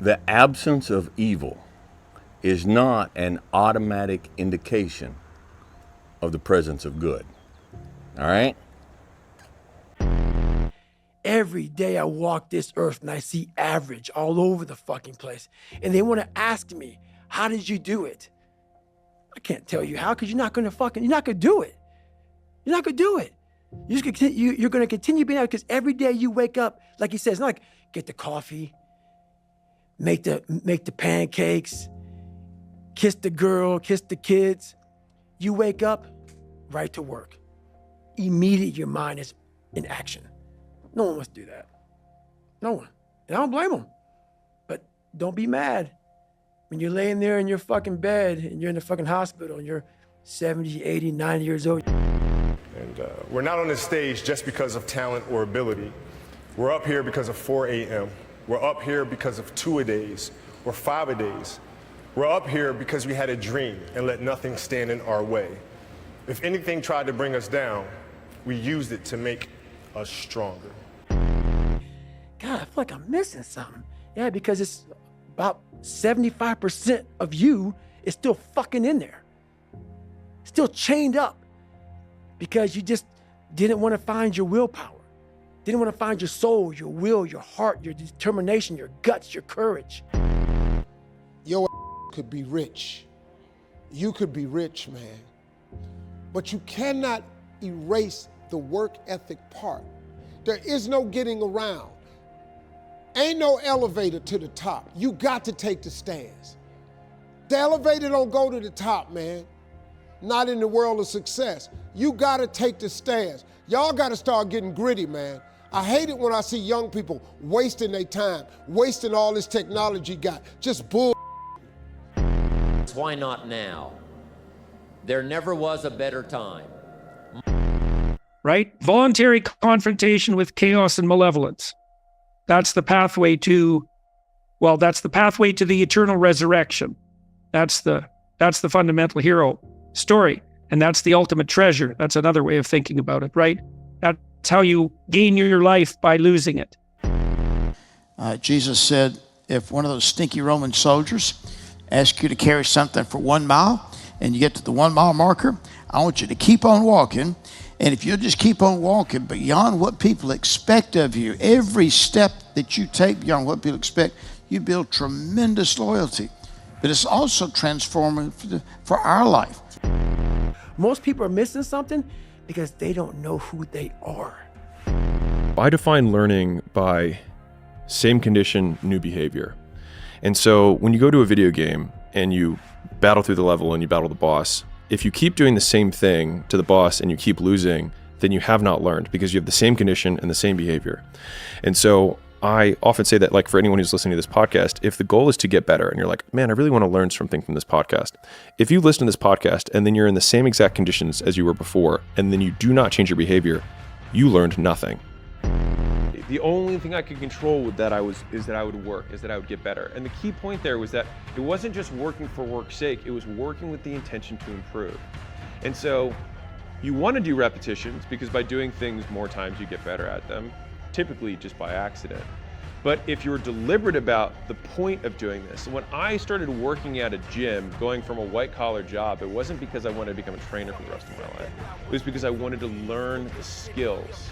The absence of evil is not an automatic indication of the presence of good. All right? Every day I walk this earth and I see average all over the fucking place. And they want to ask me, how did you do it? I can't tell you how, because you're not going to do it. You're not going to do it. You're going to continue being out, because every day you wake up, like he says, it's not like get the coffee, make the pancakes, kiss the girl, kiss the kids. You wake up, right to work. Immediately your mind is in action. No one wants to do that. No one. And I don't blame them. But don't be mad when you're laying there in your fucking bed and you're in the fucking hospital and you're 70, 80, 90 years old. And we're not on this stage just because of talent or ability. We're up here because of 4 a.m. We're up here because of 2-a-days or 5-a-days. We're up here because we had a dream and let nothing stand in our way. If anything tried to bring us down, we used it to make us stronger. God, I feel like I'm missing something. Yeah, because it's about 75% of you is still fucking in there. Still chained up. Because you just didn't want to find your willpower. Didn't want to find your soul, your will, your heart, your determination, your guts, your courage. Your could be rich. You could be rich, man. But you cannot erase the work ethic part. There is no getting around. Ain't no elevator to the top. You got to take the stairs. The elevator don't go to the top, man. Not in the world of success. You gotta take the stairs. Y'all gotta start getting gritty, man. I hate it when I see young people wasting their time, wasting all this technology got, just bull. Why not now? There never was a better time. Right? Voluntary confrontation with chaos and malevolence. That's the pathway to, that's the pathway to the eternal resurrection. That's the fundamental hero story. And that's the ultimate treasure. That's another way of thinking about it, right? That's how you gain your life, by losing it. Jesus said, if one of those stinky Roman soldiers asks you to carry something for 1 mile and you get to the 1 mile marker, I want you to keep on walking. And if you'll just keep on walking beyond what people expect of you, every step that you take beyond what people expect, you build tremendous loyalty. But it's also transformative for our life. Most people are missing something because they don't know who they are. I define learning by same condition, new behavior. And so when you go to a video game and you battle through the level and you battle the boss, if you keep doing the same thing to the boss and you keep losing, then you have not learned, because you have the same condition and the same behavior. And so I often say that, like, for anyone who's listening to this podcast, if the goal is to get better and you're like, man, I really want to learn something from this podcast. If you listen to this podcast and then you're in the same exact conditions as you were before, and then you do not change your behavior, you learned nothing. The only thing I could control is that I would work, is that I would get better. And the key point there was that it wasn't just working for work's sake, it was working with the intention to improve. And so you want to do repetitions, because by doing things more times you get better at them, typically just by accident. But if you're deliberate about the point of doing this, when I started working at a gym, going from a white-collar job, it wasn't because I wanted to become a trainer for the rest of my life. It was because I wanted to learn the skills